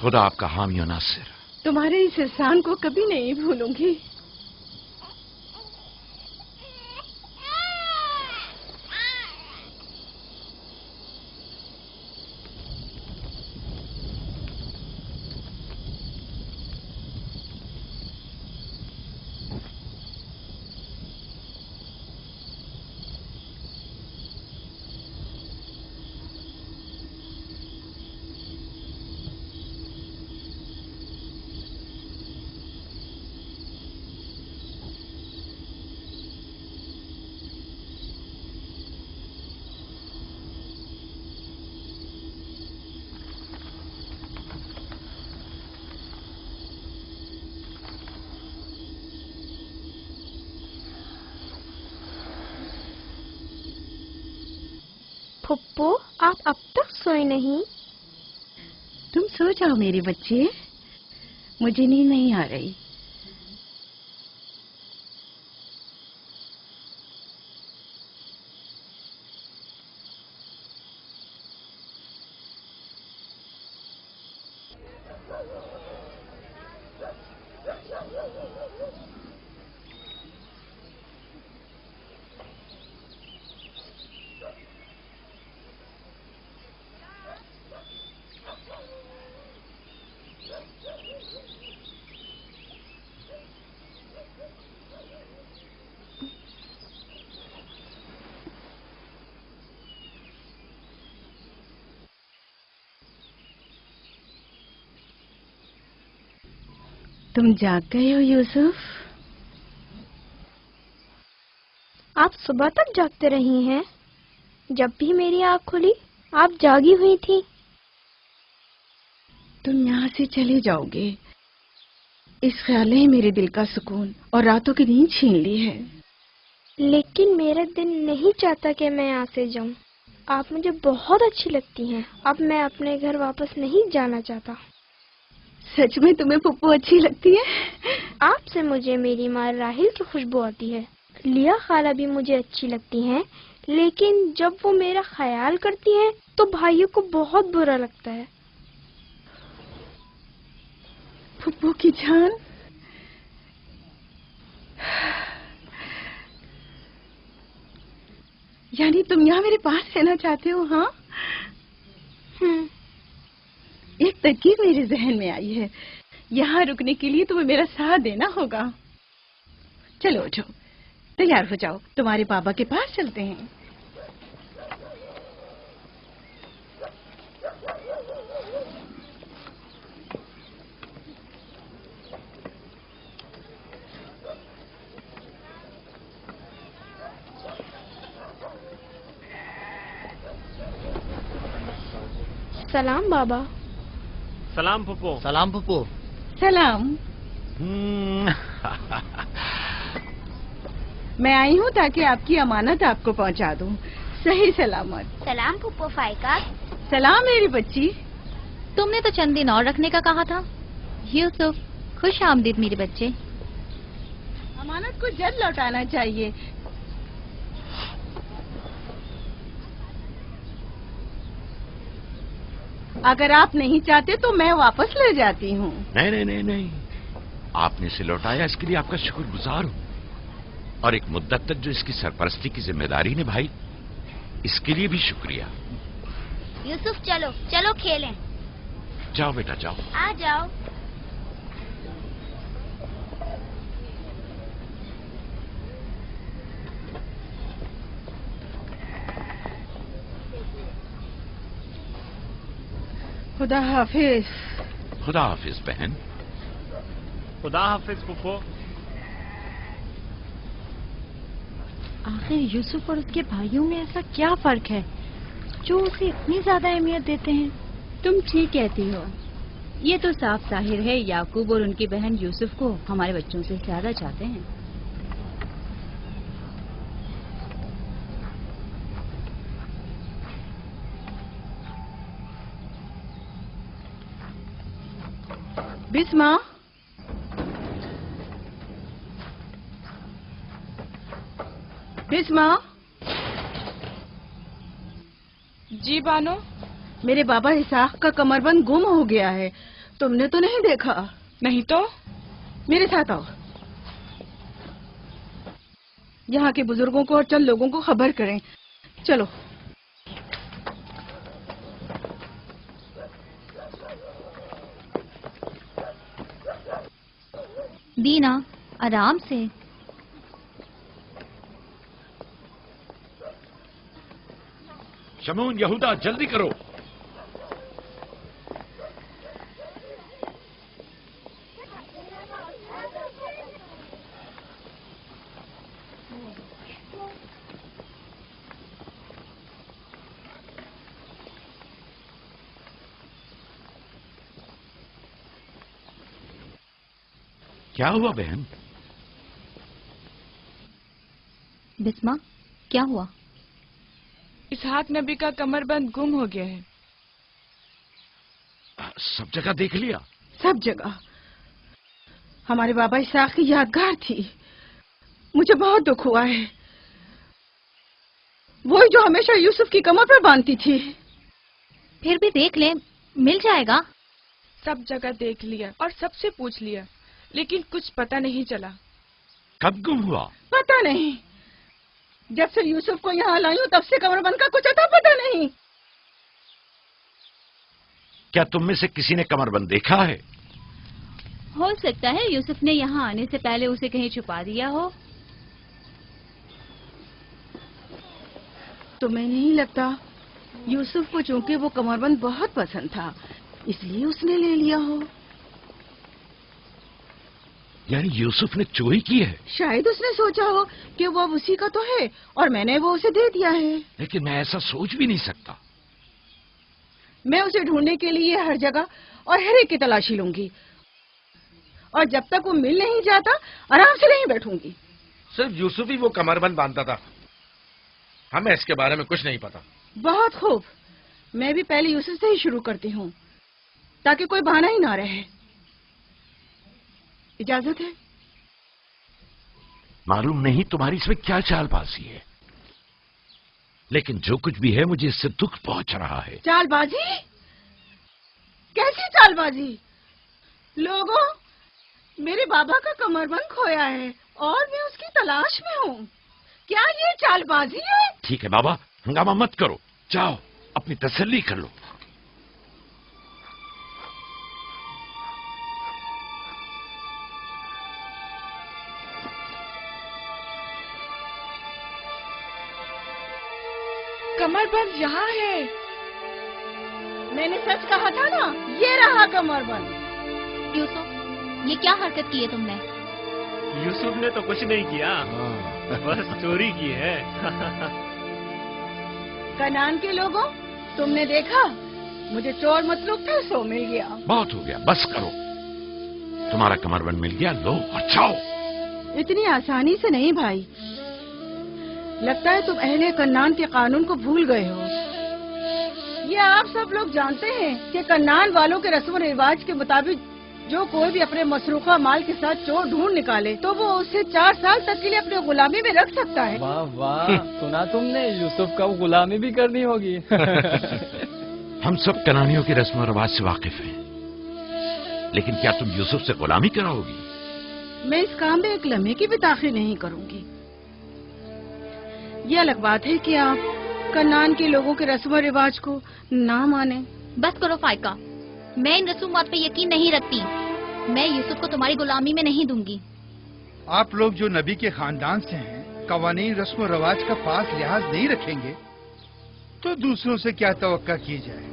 خدا آپ کا حامی و ناصر. تمہارے اس احسان کو کبھی نہیں بھولوں گی. پھپھو آپ اب تک سوئے نہیں؟ تم سو جاؤ میرے بچے، مجھے نیند نہیں آ رہی. تم جاگ گئے ہو یوسف؟ آپ صبح تک جاگتے رہی ہیں؟ جب بھی میری آنکھ کھلی آپ جاگی ہوئی تھی. تم یہاں سے چلے جاؤ گے، اس خیال نے میرے دل کا سکون اور راتوں کی نیند چھین لی ہے. لیکن میرا دل نہیں چاہتا کہ میں یہاں سے جاؤں. آپ مجھے بہت اچھی لگتی ہیں. اب میں اپنے گھر واپس نہیں جانا چاہتا. سچ میں تمہیں پھپھو اچھی لگتی ہے؟ آپ سے مجھے میری ماں راحیل کی خوشبو آتی ہے. لیا خالہ بھی مجھے اچھی لگتی ہیں، لیکن جب وہ میرا خیال کرتی ہیں تو بھائیوں کو بہت برا لگتا ہے. پھپھو کی جان، یعنی تم یہاں میرے پاس رہنا چاہتے ہو؟ ہاں، ایک ترکیب میرے ذہن میں آئی ہے. یہاں رکنے کے لیے تمہیں میرا ساتھ دینا ہوگا. چلو اٹھو، تیار ہو جاؤ، تمہارے بابا کے پاس چلتے ہیں. سلام بابا. سلام پھپھو. سلام پھپھو. سلام. میں آئی ہوں تاکہ آپ کی امانت آپ کو پہنچا دوں صحیح سلامت. سلام پھپھو فائقہ. سلام میری بچی. تم نے تو چند دن اور رکھنے کا کہا تھا. یوسف، خوش آمدید میرے بچے. امانت کو جلد لوٹانا چاہیے. اگر آپ نہیں چاہتے تو میں واپس لے جاتی ہوں. نہیں نہیں نہیں نہیں، آپ نے اسے لوٹایا، اس کے لیے آپ کا شکر گزار ہوں. اور ایک مدت تک جو اس کی سرپرستی کی ذمہ داری نبھائی، اس کے لیے بھی شکریہ. یوسف چلو چلو کھیلیں. جاؤ بیٹا جاؤ. آ جاؤ. خدا حافظ. خدا حافظ بہن. خدا حافظ پھپھو. آخر یوسف اور اس کے بھائیوں میں ایسا کیا فرق ہے جو اسے اتنی زیادہ اہمیت دیتے ہیں؟ تم ٹھیک کہتی ہو. یہ تو صاف ظاہر ہے یعقوب اور ان کی بہن یوسف کو ہمارے بچوں سے زیادہ چاہتے ہیں. بسما، بسما. جی بانو. میرے بابا اسحاق کا کمر بند گم ہو گیا ہے. تم نے تو نہیں دیکھا؟ نہیں تو میرے ساتھ آؤ، یہاں کے بزرگوں کو اور چند لوگوں کو خبر کریں. چلو. دینا آرام سے. شمون، یہودا، جلدی کرو. کیا ہوا بہن؟ بسمہ، کیا ہوا؟ اسحاق نبی کا کمر بند گم ہو گیا ہے. سب جگہ دیکھ لیا؟ سب جگہ. ہمارے بابا اسحاق کی یادگار تھی. مجھے بہت دکھ ہوا ہے. وہی جو ہمیشہ یوسف کی کمر پر باندھتی تھی. پھر بھی دیکھ لیں، مل جائے گا. سب جگہ دیکھ لیا اور سب سے پوچھ لیا، لیکن کچھ پتہ نہیں چلا. کب گم ہوا؟ پتہ نہیں. جب سے یوسف کو یہاں لائی ہوں تب سے کمر بند کا کچھ اتا پتہ نہیں. کیا تم میں سے کسی نے کمر بند دیکھا ہے؟ ہو سکتا ہے یوسف نے یہاں آنے سے پہلے اسے کہیں چھپا دیا ہو. تمہیں نہیں لگتا یوسف کو چونکہ وہ کمر بند بہت پسند تھا اس لیے اس نے لے لیا ہو؟ یعنی یوسف نے چوری کی ہے؟ شاید اس نے سوچا ہو کہ وہ اب اسی کا تو ہے اور میں نے وہ اسے دے دیا ہے. لیکن میں ایسا سوچ بھی نہیں سکتا. میں اسے ڈھونڈنے کے لیے ہر جگہ اور ہر ایک کی تلاشی لوں گی، اور جب تک وہ مل نہیں جاتا آرام سے نہیں بیٹھوں گی. صرف یوسف ہی وہ کمر بند باندھتا تھا، ہمیں اس کے بارے میں کچھ نہیں پتا. بہت خوب. میں بھی پہلے یوسف سے ہی شروع کرتی ہوں تاکہ کوئی بہانہ ہی نہ رہے. اجازت ہے؟ معلوم نہیں تمہاری اس میں کیا چال بازی ہے، لیکن جو کچھ بھی ہے مجھے اس سے دکھ پہنچ رہا ہے. چال بازی؟ کیسی چال بازی؟ لوگوں، میرے بابا کا کمر بند کھویا ہے اور میں اس کی تلاش میں ہوں. کیا یہ چال بازی ہے؟ ٹھیک ہے بابا، ہنگامہ مت کرو، جاؤ اپنی تسلی کر لو. کمر بند یہاں ہے. میں نے سچ کہا تھا نا، یہ رہا کمر بند. یوسف، یہ کیا حرکت کی ہے تم نے؟ یوسف نے تو کچھ نہیں کیا، بس چوری کی ہے. کنعان کے لوگوں، تم نے دیکھا مجھے چور مطلوب تھا، سو مل گیا. بہت ہو گیا، بس کرو. تمہارا کمر بند مل گیا، لو اور جاؤ. اتنی آسانی سے نہیں بھائی. لگتا ہے تم اہل کنعان کے قانون کو بھول گئے ہو. یہ آپ سب لوگ جانتے ہیں کہ کنعان والوں کے رسم و رواج کے مطابق جو کوئی بھی اپنے مسروقہ مال کے ساتھ چور ڈھونڈ نکالے تو وہ اسے 4 سال تک کے لیے اپنے غلامی میں رکھ سکتا ہے. واہ واہ، سنا تم نے؟ یوسف کا غلامی بھی کرنی ہوگی. ہم سب کنانیوں کے رسم و رواج سے واقف ہیں، لیکن کیا تم یوسف سے غلامی کراؤ گی؟ میں اس کام میں ایک لمحے کی بھی تاخیر نہیں کروں گی. یہ الگ بات ہے کہ آپ کنعان کے لوگوں کے رسم و رواج کو نہ مانیں. بس کرو فائقہ، میں ان رسومات پہ یقین نہیں رکھتی. میں یوسف کو تمہاری غلامی میں نہیں دوں گی. آپ لوگ جو نبی کے خاندان سے ہیں، قوانین رسم و رواج کا پاس لحاظ نہیں رکھیں گے تو دوسروں سے کیا توقع کی جائے؟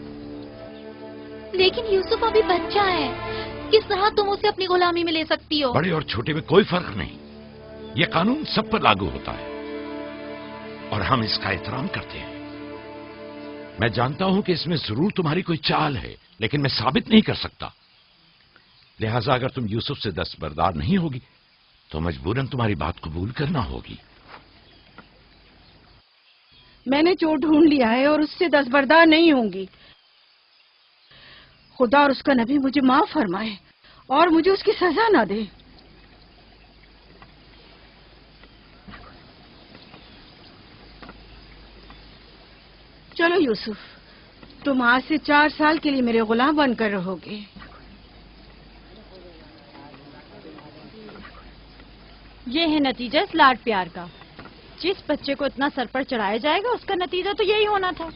لیکن یوسف ابھی بچہ ہے، کس طرح تم اسے اپنی غلامی میں لے سکتی ہو؟ بڑے اور چھوٹے میں کوئی فرق نہیں. یہ قانون سب پر لاگو ہوتا ہے اور ہم اس کا احترام کرتے ہیں. میں جانتا ہوں کہ اس میں ضرور تمہاری کوئی چال ہے، لیکن میں ثابت نہیں کر سکتا. لہذا اگر تم یوسف سے دستبردار نہیں ہوگی تو مجبوراً تمہاری بات قبول کرنا ہوگی. میں نے چور ڈھونڈ لیا ہے اور اس سے دستبردار نہیں ہوں گی. خدا اور اس کا نبی مجھے معاف فرمائے اور مجھے اس کی سزا نہ دے. چلو یوسف، تم آج سے 4 سال کے لیے میرے غلام بن کر رہو گے. یہ ہے نتیجہ اس لاڈ پیار کا. جس بچے کو اتنا سر پر چڑھایا جائے گا اس کا نتیجہ تو یہی ہونا تھا.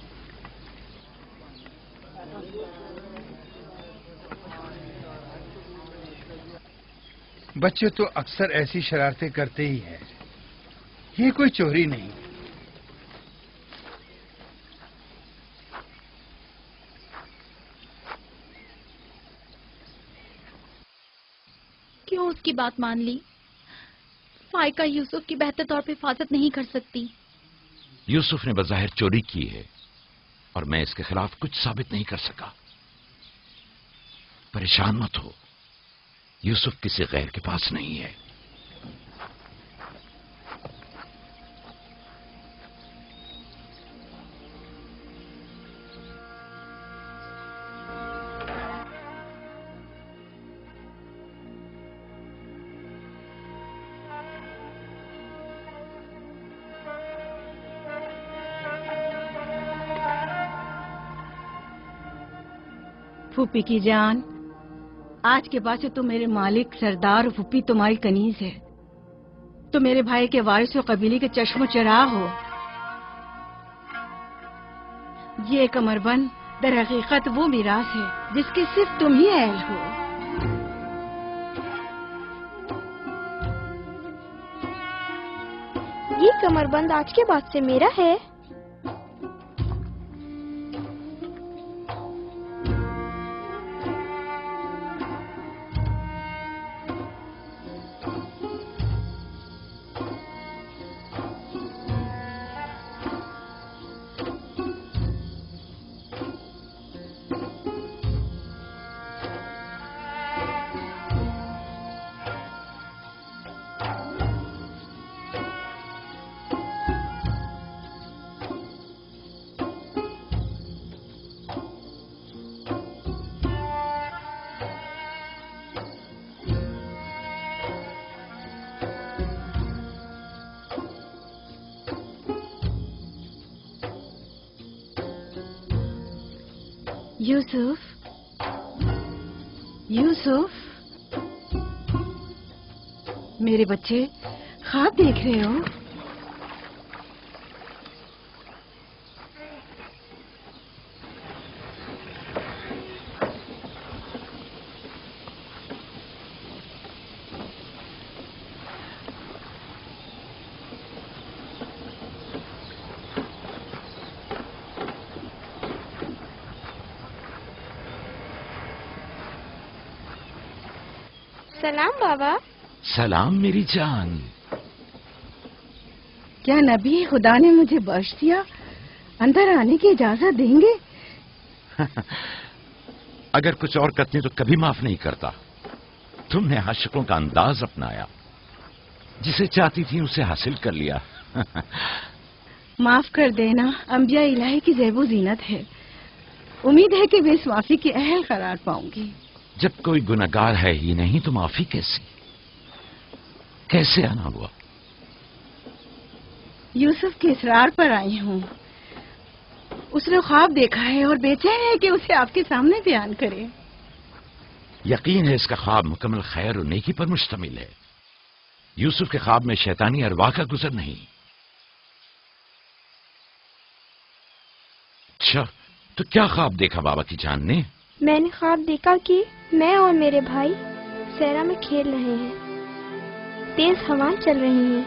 بچے تو اکثر ایسی شرارتیں کرتے ہی ہیں. یہ کوئی چوری نہیں. کیوں اس کی بات مان لی؟ فائقہ یوسف کی بہتر طور پہ حفاظت نہیں کر سکتی. یوسف نے بظاہر چوری کی ہے اور میں اس کے خلاف کچھ ثابت نہیں کر سکا. پریشان مت ہو، یوسف کسی غیر کے پاس نہیں ہے. پھوپھی کی جان، آج کے بعد سے تو میرے مالک سردار اور پھوپھی تمہاری کنیز ہے. تو میرے بھائی کے وارث و قبیلے کے چشم و چراغ ہو. یہ کمربند در حقیقت وہ میراث ہے جس کے صرف تم ہی اہل ہو. یہ کمربند آج کے بعد سے میرا ہے. یوسف، یوسف، میرے بچے خواب دیکھ رہے ہو؟ سلام بابا. سلام میری جان. کیا نبی خدا نے مجھے بخش دیا؟ اندر آنے کی اجازت دیں گے؟ اگر کچھ اور کرتے تو کبھی معاف نہیں کرتا. تم نے عاشقوں کا انداز اپنایا، جسے چاہتی تھی اسے حاصل کر لیا. معاف کر دینا انبیاء الہی کی زیب و زینت ہے. امید ہے کہ میں اس معافی کی اہل قرار پاؤں گی. جب کوئی گناہگار ہے ہی نہیں تو معافی کیسے آنا ہوا؟ یوسف کے اصرار پر آئی ہوں. اس نے خواب دیکھا ہے اور بے چین ہے کہ اسے آپ کے سامنے بیان کرے. یقین ہے اس کا خواب مکمل خیر و نیکی پر مشتمل ہے. یوسف کے خواب میں شیطانی ارواح کا گزر نہیں. اچھا، تو کیا خواب دیکھا بابا کی جان نے؟ میں نے خواب دیکھا کہ میں اور میرے بھائی صحرا میں کھیل رہے ہیں. تیز ہوائیں چل رہی ہیں.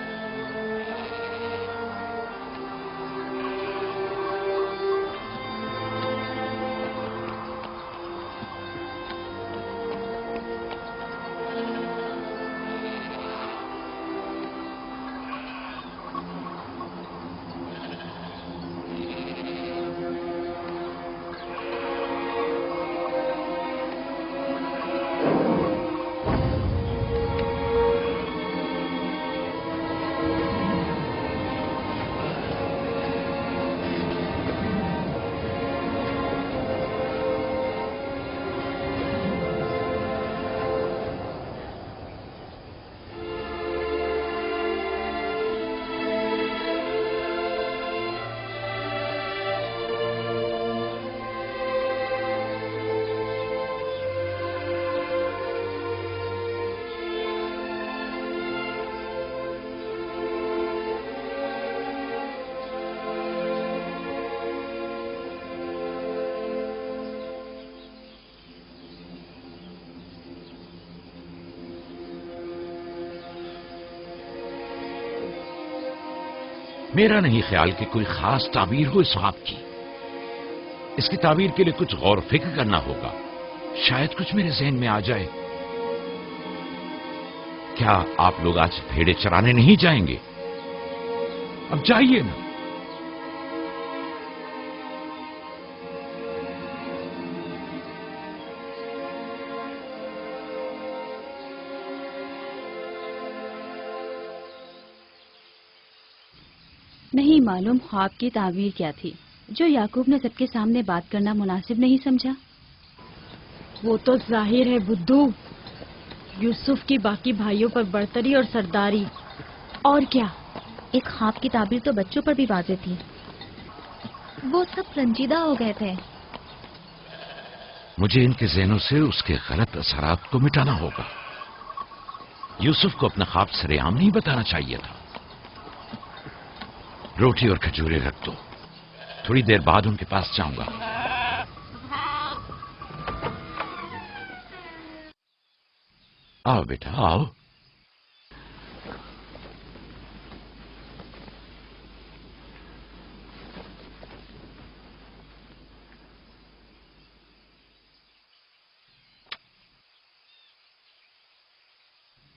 میرا نہیں خیال کہ کوئی خاص تعبیر ہو اس خواب کی. اس کی تعبیر کے لیے کچھ غور و فکر کرنا ہوگا. شاید کچھ میرے ذہن میں آ جائے. کیا آپ لوگ آج بھیڑے چرانے نہیں جائیں گے؟ اب جائیے نا. نہیں معلوم خواب کی تعبیر کیا تھی جو یعقوب نے سب کے سامنے بات کرنا مناسب نہیں سمجھا. وہ تو ظاہر ہے بدھو، یوسف کی باقی بھائیوں پر برتری اور سرداری. اور کیا؟ اس خواب کی تعبیر تو بچوں پر بھی واضح تھی. وہ سب رنجیدہ ہو گئے تھے. مجھے ان کے ذہنوں سے اس کے غلط اثرات کو مٹانا ہوگا. یوسف کو اپنا خواب سر عام نہیں بتانا چاہیے تھا. روٹی اور کھجورے رکھ دو، تھوڑی دیر بعد ان کے پاس جاؤں گا. آؤ بیٹا آؤ.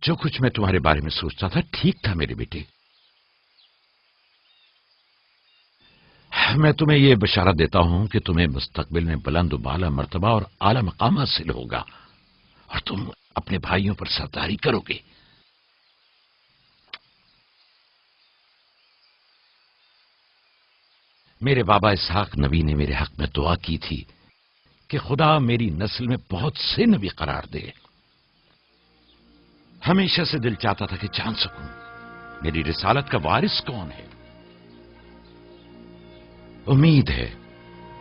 جو کچھ میں تمہارے بارے میں سوچتا تھا ٹھیک تھا میرے بیٹے. میں تمہیں یہ بشارت دیتا ہوں کہ تمہیں مستقبل میں بلند و بالا مرتبہ اور اعلی مقام حاصل ہوگا اور تم اپنے بھائیوں پر سرداری کرو گے. میرے بابا اسحاق نبی نے میرے حق میں دعا کی تھی کہ خدا میری نسل میں بہت سے نبی قرار دے. ہمیشہ سے دل چاہتا تھا کہ جان سکوں میری رسالت کا وارث کون ہے. امید ہے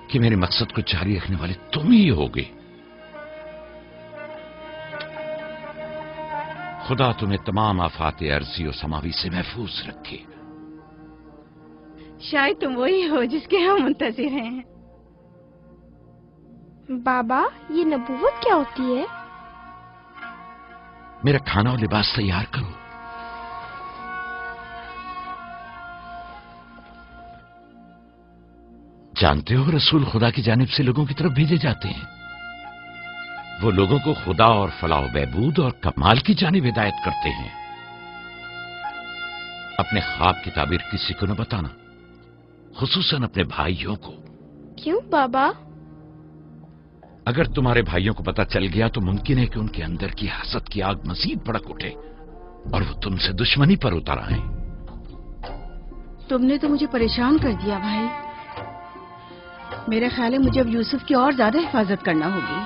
کہ میرے مقصد کو جاری رکھنے والے تم ہی ہوگے. خدا تمہیں تمام آفات ارضی و سماوی سے محفوظ رکھے. شاید تم وہی ہو جس کے ہم منتظر ہیں. بابا یہ نبوت کیا ہوتی ہے؟ میرا کھانا اور لباس تیار کرو. جانتے ہو رسول خدا کی جانب سے لوگوں کی طرف بھیجے جاتے ہیں. وہ لوگوں کو خدا اور فلاح و بہبود اور کمال کی جانب ہدایت کرتے ہیں. اپنے خواب کی تعبیر کسی کو نہ بتانا، خصوصاً اپنے بھائیوں کو. کیوں بابا؟ اگر تمہارے بھائیوں کو پتہ چل گیا تو ممکن ہے کہ ان کے اندر کی حسد کی آگ مزید بھڑک اٹھے اور وہ تم سے دشمنی پر اتر آئیں. تم نے تو مجھے پریشان کر دیا بھائی. میرے خیال ہے مجھے اب یوسف کی اور زیادہ حفاظت کرنا ہوگی.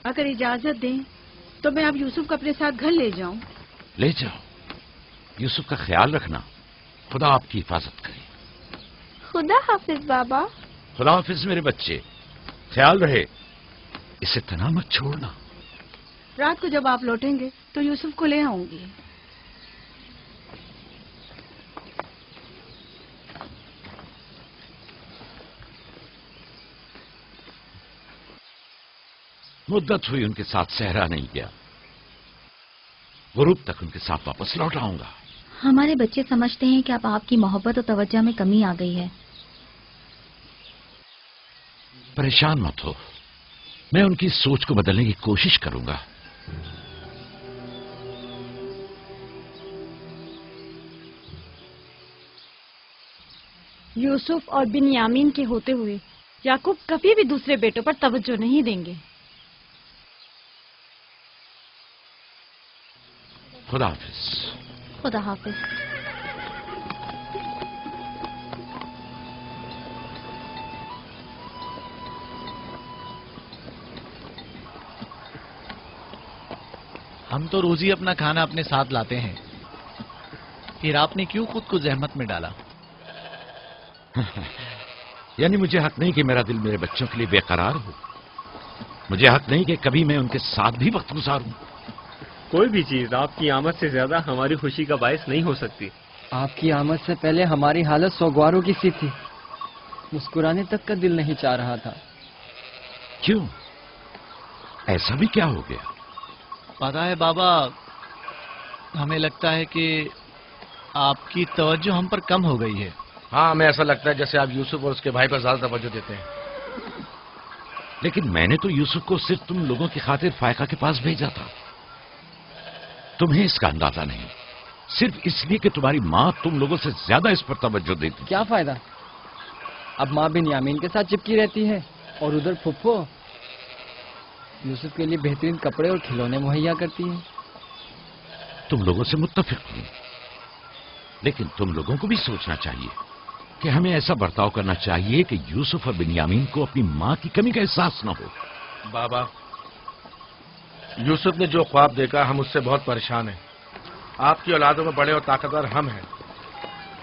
اگر اجازت دیں تو میں اب یوسف کو اپنے ساتھ گھر لے جاؤں. لے جاؤ. یوسف کا خیال رکھنا. خدا آپ کی حفاظت کرے. خدا حافظ بابا. خدا حافظ میرے بچے. خیال رہے. اسے تنہا مت چھوڑنا. رات کو جب آپ لوٹیں گے تو یوسف کو لے آؤں گی. مدت ہوئی ان کے ساتھ صحرا نہیں گیا. غروب تک ان کے ساتھ واپس لوٹ آؤں گا. ہمارے بچے سمجھتے ہیں کہ اب آپ کی محبت اور توجہ میں کمی آ گئی ہے. پریشان مت ہو، میں ان کی سوچ کو بدلنے کی کوشش کروں گا. یوسف اور بنیامین کے ہوتے ہوئے یعقوب کبھی بھی دوسرے بیٹوں پر توجہ نہیں دیں گے. خدا حافظ. خدا حافظ. ہم تو روز ہی اپنا کھانا اپنے ساتھ لاتے ہیں، پھر آپ نے کیوں خود کو زحمت میں ڈالا؟ یعنی مجھے حق نہیں کہ میرا دل میرے بچوں کے لیے بے قرار ہو. مجھے حق نہیں کہ کبھی میں ان کے ساتھ بھی وقت گزاروں. کوئی بھی چیز آپ کی آمد سے زیادہ ہماری خوشی کا باعث نہیں ہو سکتی. آپ کی آمد سے پہلے ہماری حالت سوگواروں کی سی تھی. مسکرانے تک کا دل نہیں چاہ رہا تھا. کیوں؟ ایسا بھی کیا ہو گیا؟ پتا ہے بابا، ہمیں لگتا ہے کہ آپ کی توجہ ہم پر کم ہو گئی ہے. ہاں، ہمیں ایسا لگتا ہے جیسے آپ یوسف اور اس کے بھائی پر زیادہ توجہ دیتے ہیں. لیکن میں نے تو یوسف کو صرف تم لوگوں کی خاطر فائقہ کے پاس بھیجا تھا. تمہیں اس کا اندازہ نہیں، صرف اس لیے کہ تمہاری ماں تم لوگوں سے زیادہ اس پر توجہ دیتی. کیا فائدہ؟ اب ماں بنیامین کے ساتھ چپکی رہتی ہے اور ادھر پھپھو یوسف کے لیے بہترین کپڑے اور کھلونے مہیا کرتی ہیں. تم لوگوں سے متفق ہوں، لیکن تم لوگوں کو بھی سوچنا چاہیے کہ ہمیں ایسا برتاؤ کرنا چاہیے کہ یوسف اور بنیامین کو اپنی ماں کی کمی کا احساس نہ ہو. بابا، یوسف نے جو خواب دیکھا ہم اس سے بہت پریشان ہیں. آپ کی اولادوں میں بڑے اور طاقتور ہم ہیں.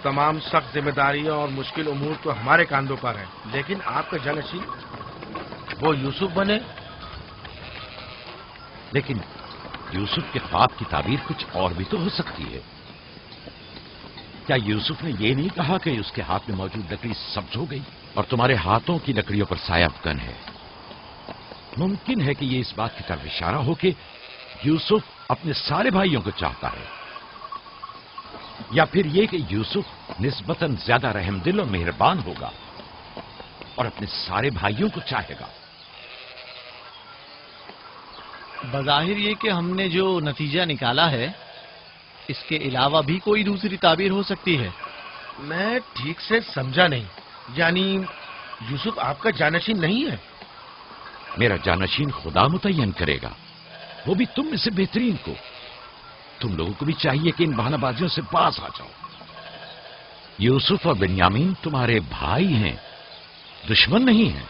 تمام سخت ذمہ داریاں اور مشکل امور تو ہمارے کاندھوں پر ہیں، لیکن آپ کا جانشین وہ یوسف بنے. لیکن یوسف کے خواب کی تعبیر کچھ اور بھی تو ہو سکتی ہے. کیا یوسف نے یہ نہیں کہا کہ اس کے ہاتھ میں موجود لکڑی سبز ہو گئی اور تمہارے ہاتھوں کی لکڑیوں پر سایہ افغن ہے؟ ممکن ہے کہ یہ اس بات کی طرف اشارہ ہو کہ یوسف اپنے سارے بھائیوں کو چاہتا ہے، یا پھر یہ کہ یوسف نسبتاً زیادہ رحم دل اور مہربان ہوگا اور اپنے سارے بھائیوں کو چاہے گا. بظاہر یہ کہ ہم نے جو نتیجہ نکالا ہے اس کے علاوہ بھی کوئی دوسری تعبیر ہو سکتی ہے. میں ٹھیک سے سمجھا نہیں. یعنی یوسف آپ کا جانشین نہیں ہے؟ میرا جانشین خدا متعین کرے گا، وہ بھی تم میں سے بہترین کو. تم لوگوں کو بھی چاہیے کہ ان بہانہ بازیوں سے پاس آ جاؤ. یوسف اور بنیامین تمہارے بھائی ہیں، دشمن نہیں ہیں.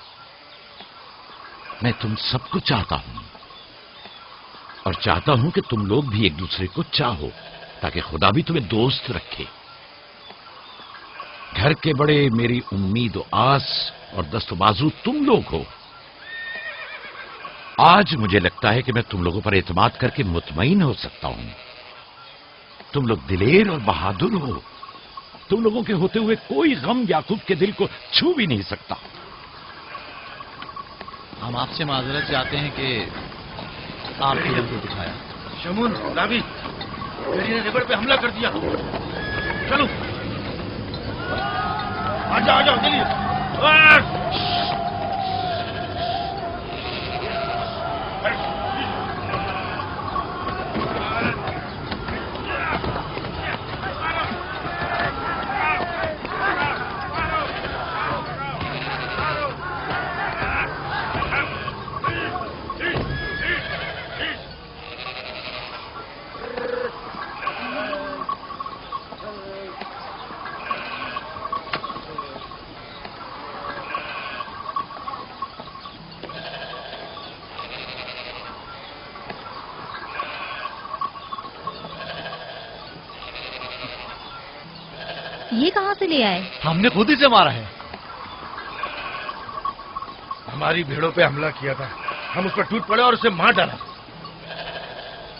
میں تم سب کو چاہتا ہوں اور چاہتا ہوں کہ تم لوگ بھی ایک دوسرے کو چاہو تاکہ خدا بھی تمہیں دوست رکھے. گھر کے بڑے میری امید و آس اور دست و بازو تم لوگ ہو. آج مجھے لگتا ہے کہ میں تم لوگوں پر اعتماد کر کے مطمئن ہو سکتا ہوں. تم لوگ دلیر اور بہادر ہو. تم لوگوں کے ہوتے ہوئے کوئی غم یعقوب کے دل کو چھو بھی نہیں سکتا. ہم آپ سے معذرت چاہتے ہیں کہ آپ کی دل کو دکھایا. شمون، لاوی، میری نے ریبڑ پہ حملہ کر دیا. چلو آجا آجا چلیے. یہ کہاں سے لے آئے؟ ہم نے خود ہی سے مارا ہے. ہماری بھیڑوں پہ حملہ کیا تھا، ہم اس پر ٹوٹ پڑے اور اسے مار ڈالا.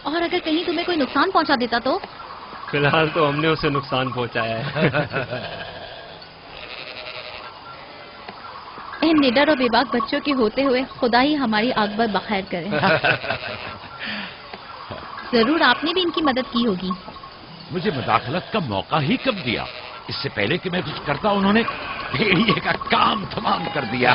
اور اگر کہیں تمہیں کوئی نقصان پہنچا دیتا تو؟ فی الحال تو ہم نے اسے نقصان پہنچایا ہے. ان نڈر اور بے باک بچوں کے ہوتے ہوئے خدا ہی ہماری عاقبت بخیر کرے. ضرور آپ نے بھی ان کی مدد کی ہوگی. مجھے مداخلت کا موقع ہی کب دیا؟ اس سے پہلے کہ میں کچھ کرتا انہوں نے بھیڑیے کا کام تمام کر دیا.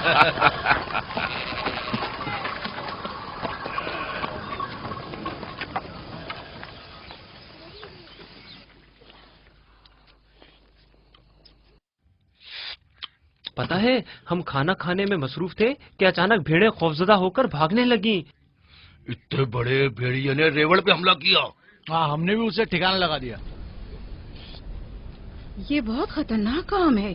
پتا ہے ہم کھانا کھانے میں مصروف تھے کہ اچانک بھیڑیں خوفزدہ ہو کر بھاگنے لگیں. اتنے بڑے بھیڑیے نے ریوڑ پہ حملہ کیا. ہاں، ہم نے بھی اسے ٹھکانا لگا دیا. یہ بہت خطرناک کام ہے.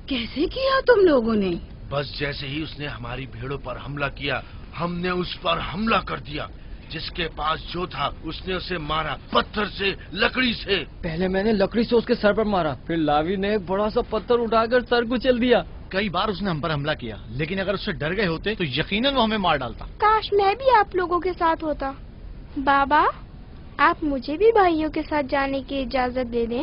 کیسے کیا تم لوگوں نے؟ بس جیسے ہی اس نے ہماری بھیڑوں پر حملہ کیا ہم نے اس پر حملہ کر دیا. جس کے پاس جو تھا اس نے اسے مارا، پتھر سے، لکڑی سے. پہلے میں نے لکڑی سے اس کے سر پر مارا، پھر لاوی نے ایک بڑا سا پتھر اٹھا کر سر کچل دیا. کئی بار اس نے ہم پر حملہ کیا، لیکن اگر اس سے ڈر گئے ہوتے تو یقیناً وہ ہمیں مار ڈالتا. کاش میں بھی آپ لوگوں کے ساتھ ہوتا. بابا، آپ مجھے بھی بھائیوں کے ساتھ جانے کی اجازت دے دیں.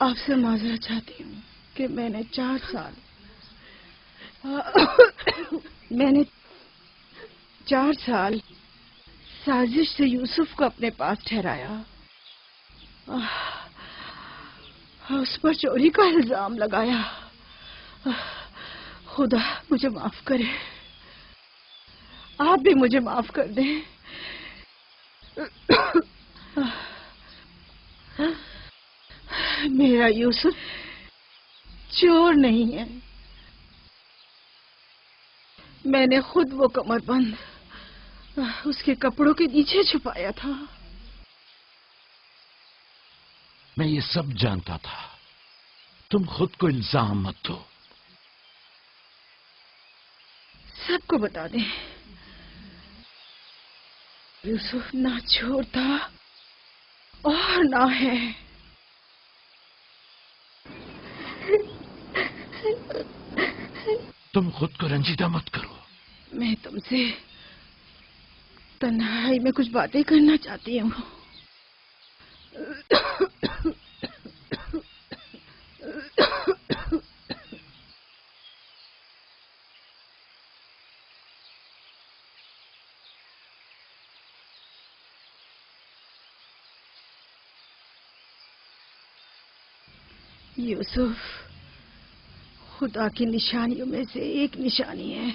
آپ سے معذرت چاہتی ہوں کہ میں نے 4 سال سازش سے یوسف کو اپنے پاس ٹھہرایا، اس پر چوری کا الزام لگایا۔ خدا مجھے معاف کرے، آپ بھی مجھے معاف کر دیں۔ میرا یوسف چور نہیں ہے، میں نے خود وہ کمر بند اس کے کپڑوں کے نیچے چھپایا تھا۔ میں یہ سب جانتا تھا، تم خود کو الزام مت دو۔ سب کو بتا دیں، یوسف نہ چور تھا اور نہ ہے۔ تم خود کو رنجیدہ مت کرو۔ میں تم سے تنہائی میں کچھ باتیں کرنا چاہتی ہوں۔ یوسف خدا کی نشانیوں میں سے ایک نشانی ہے۔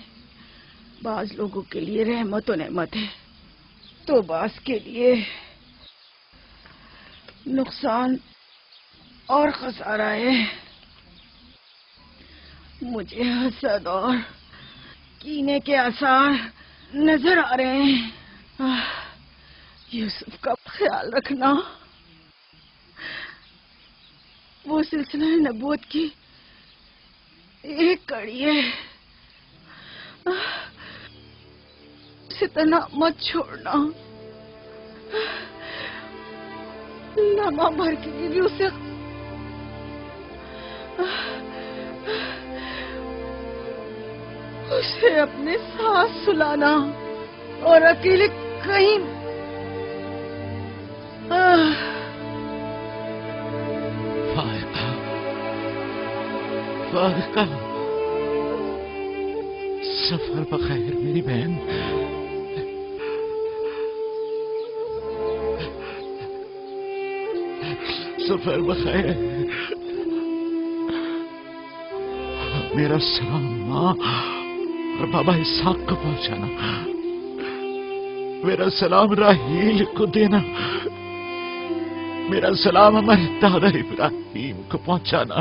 بعض لوگوں کے لیے رحمت و نعمت ہے تو بعض کے لیے نقصان اور خسارہ ہے۔ مجھے حسد اور کینے کے آثار نظر آ رہے ہیں۔ یوسف کا خیال رکھنا وہ سلسلہ نبوت کی ایک کڑی ہے، اسے تنہا مت چھوڑنا۔ لمحہ بھر کے لیے اسے اپنے ساتھ سلانا اور اکیلے کہیں فائقہ، سفر بخیر میری بہن۔ سفر بخیر۔ میرا سلام ماں اور بابا اسحاق کو پہنچانا، میرا سلام راہیل کو دینا، میرا سلام ہمارے دادا ابراہیم کو پہنچانا۔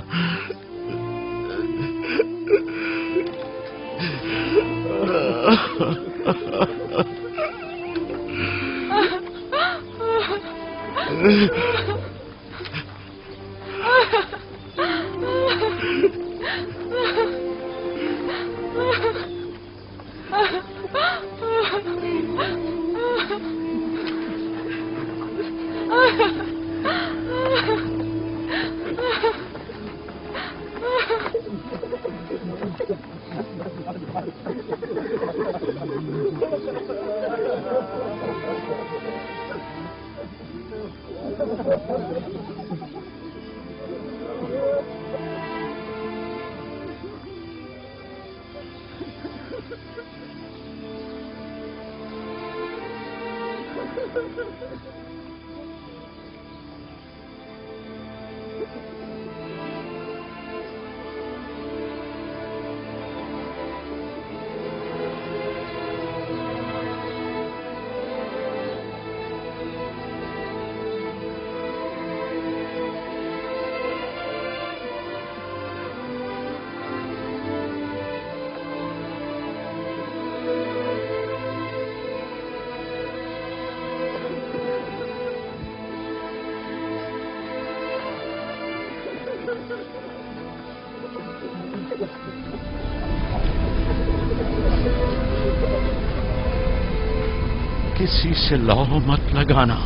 کسی سے لو مت لگانا،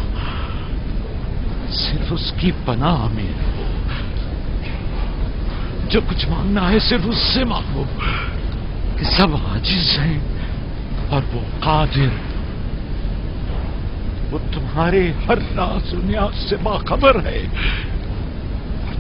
صرف اس کی پناہ میں رہو۔ جو کچھ مانگنا ہے صرف اس سے مانگو کہ سب عاجز ہیں اور وہ قادر، وہ تمہارے ہر راز و نیاز سے باخبر ہے اور